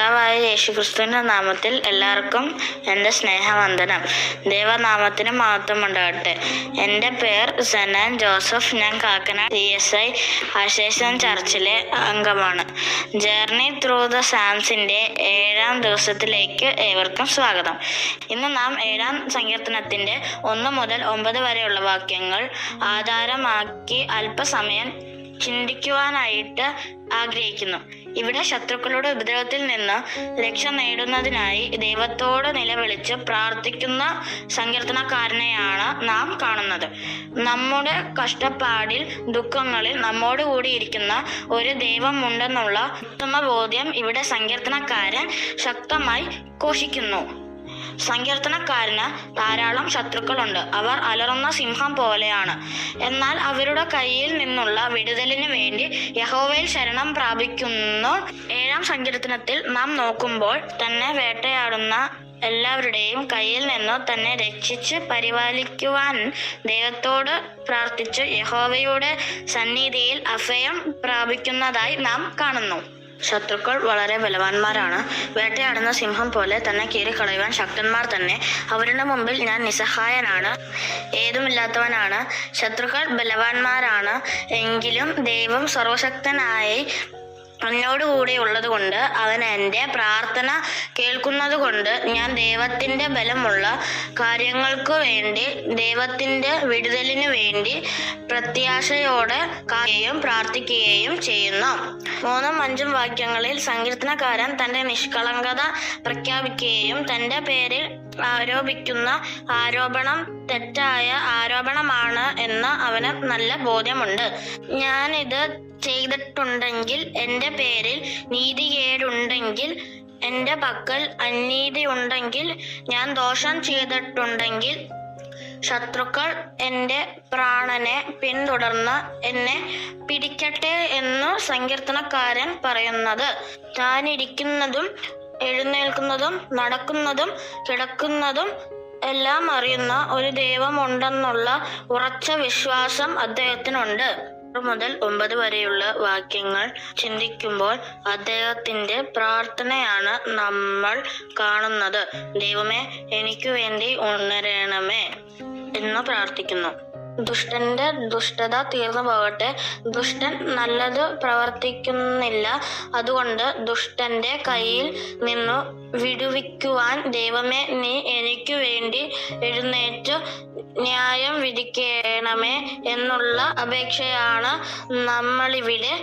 കർത്താവായ യേശുക്രിസ്തുവിന്റെ നാമത്തിൽ എല്ലാവർക്കും എൻ്റെ സ്നേഹവന്ദനം. ദൈവനാമത്തിന് മഹത്വമുണ്ടാകട്ടെ. എൻ്റെ പേർ സനാൻ ജോസഫ്. ഞാൻ കാക്കനാട് CSI അശേഷൻ ചർച്ചിലെ അംഗമാണ്. ജേർണി ത്രൂ ദ സാംസിൻ്റെ 7ാം ദിവസത്തിലേക്ക് ഏവർക്കും സ്വാഗതം. ഇന്ന് നാം 7ാം സങ്കീർത്തനത്തിൻ്റെ 1 മുതൽ 9 വരെയുള്ള വാക്യങ്ങൾ ആധാരമാക്കി അല്പസമയം ചിന്തിക്കുവാനായിട്ട് ആഗ്രഹിക്കുന്നു. ഇവിടെ ശത്രുക്കളുടെ ഉപദ്രവത്തിൽ നിന്ന് രക്ഷ നേടുന്നതിനായി ദൈവത്തോട് നിലവിളിച്ച് പ്രാർത്ഥിക്കുന്ന സങ്കീർത്തനക്കാരനെയാണ് നാം കാണുന്നത്. നമ്മുടെ കഷ്ടപ്പാടിൽ, ദുഃഖങ്ങളിൽ നമ്മോട് കൂടിയിരിക്കുന്ന ഒരു ദൈവമുണ്ടെന്നുള്ള ഉത്തമ ബോധ്യം ഇവിടെ സങ്കീർത്തനക്കാരൻ ശക്തമായി ഘോഷിക്കുന്നു. സങ്കീർത്തനക്കാരന് ധാരാളം ശത്രുക്കളുണ്ട്. അവർ അലറുന്ന സിംഹം പോലെയാണ്. എന്നാൽ അവരുടെ കയ്യിൽ നിന്നുള്ള വിടുതലിന് വേണ്ടി യഹോവയിൽ ശരണം പ്രാപിക്കുന്നു. 7ാം സങ്കീർത്തനത്തിൽ നാം നോക്കുമ്പോൾ തന്നെ വേട്ടയാടുന്ന എല്ലാവരുടെയും കയ്യിൽ നിന്നു തന്നെ രക്ഷിച്ച് പരിപാലിക്കുവാൻ ദൈവത്തോട് പ്രാർത്ഥിച്ച് യഹോവയുടെ സന്നിധിയിൽ അഭയം പ്രാപിക്കുന്നതായി നാം കാണുന്നു. ശത്രുക്കൾ വളരെ ബലവാന്മാരാണ്. വേട്ടയാടുന്ന സിംഹം പോലെ തന്നെ കീറിക്കളയുവാൻ ശക്തന്മാർ തന്നെ. അവരുടെ മുമ്പിൽ ഞാൻ നിസ്സഹായനാണ്, ഏതുമില്ലാത്തവനാണ്. ശത്രുക്കൾ ബലവാന്മാരാണ് എങ്കിലും ദൈവം സർവശക്തനായി എന്നോടുകൂടി ഉള്ളത് കൊണ്ട്, അവൻ എൻ്റെ പ്രാർത്ഥന കേൾക്കുന്നത് കൊണ്ട് ഞാൻ ദൈവത്തിൻ്റെ ബലമുള്ള കാര്യങ്ങൾക്ക് വേണ്ടി, ദൈവത്തിൻ്റെ വിടുതലിന് വേണ്ടി പ്രത്യാശയോടെ പ്രാർത്ഥിക്കുകയും ചെയ്യുന്നു. 3ഉം 5ഉം വാക്യങ്ങളിൽ സങ്കീർത്തനക്കാരൻ തൻ്റെ നിഷ്കളങ്കത പ്രഖ്യാപിക്കുകയും തൻ്റെ പേരിൽ ആരോപിക്കുന്ന ആരോപണം തെറ്റായ ആരോപണമാണ് എന്ന് അവന് നല്ല ബോധ്യമുണ്ട്. ഞാനിത് ചെയ്തിട്ടുണ്ടെങ്കിൽ, എൻ്റെ പേരിൽ നീതികേടുണ്ടെങ്കിൽ, എൻ്റെ പക്കൽ അനീതി ഉണ്ടെങ്കിൽ, ഞാൻ ദോഷം ചെയ്തിട്ടുണ്ടെങ്കിൽ, ശത്രുക്കൾ എൻ്റെ പ്രാണനെ പിന്തുടർന്ന് എന്നെ പിടിക്കട്ടെ എന്നു സങ്കീർത്തനക്കാരൻ പറയുന്നത്. താനിരിക്കുന്നതും എഴുന്നേൽക്കുന്നതും നടക്കുന്നതും കിടക്കുന്നതും എല്ലാം അറിയുന്ന ഒരു ദൈവമുണ്ടെന്നുള്ള ഉറച്ച വിശ്വാസം അദ്ദേഹത്തിനുണ്ട്. 6 മുതൽ 9 വരെയുള്ള വാക്യങ്ങൾ ചിന്തിക്കുമ്പോൾ അദ്ദേഹത്തിന്റെ പ്രാർത്ഥനയാണ് നമ്മൾ കാണുന്നത്. ദൈവമേ, എനിക്ക് വേണ്ടി ഉണരണമേ എന്ന് പ്രാർത്ഥിക്കുന്നു. ദുഷ്ടന്റെ ദുഷ്ടത തീർന്നു പോകട്ടെ. ദുഷ്ടൻ നല്ലത് പ്രവർത്തിക്കുന്നില്ല. അതുകൊണ്ട് ദുഷ്ടന്റെ കയ്യിൽ നിന്നു വിടുവിക്കുവാൻ ദൈവമേ, നീ എനിക്ക് വേണ്ടി എഴുന്നേറ്റ് ന്യായം വിധിക്കണമേ എന്നുള്ള അപേക്ഷയാണ് നമ്മളിവിടെ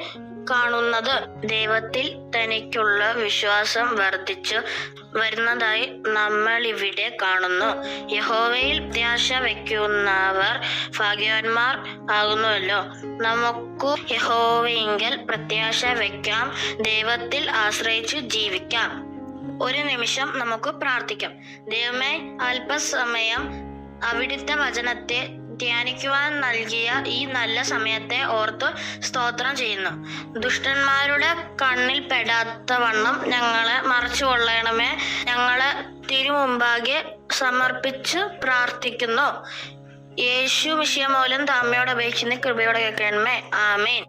കാണുന്നത്. ദൈവത്തിൽ തനിക്കുള്ള വിശ്വാസം വർദ്ധിച്ചു വരുന്നതായി നമ്മളിവിടെ കാണുന്നു. യഹോവയിൽ പ്രത്യാശ വയ്ക്കുന്നവർ ഭാഗ്യവാന്മാർ ആകുന്നുവല്ലോ. നമുക്ക് യഹോവയിങ്കൽ പ്രത്യാശ വയ്ക്കാം, ദൈവത്തിൽ ആശ്രയിച്ചു ജീവിക്കാം. ഒരു നിമിഷം നമുക്ക് പ്രാർത്ഥിക്കാം. ദൈവമേ, അല്പസമയം അവിടുത്തെ വചനത്തെ ധ്യാനിക്കുവാൻ നൽകിയ ഈ നല്ല സമയത്തെ ഓർത്ത് സ്തോത്രം ചെയ്യുന്നു. ദുഷ്ടന്മാരുടെ കണ്ണിൽ പെടാത്തവണ്ണം ഞങ്ങളെ മറച്ചുകൊള്ളണമേ. ഞങ്ങളെ തിരുമുമ്പാകെ സമർപ്പിച്ച് പ്രാർത്ഥിക്കുന്നു. യേശു മിശിഹ മൂലം താഴ്മയോടെ അപേക്ഷിക്കുന്ന കൃപയോടെ കേൾക്കണമേ. ആമേൻ.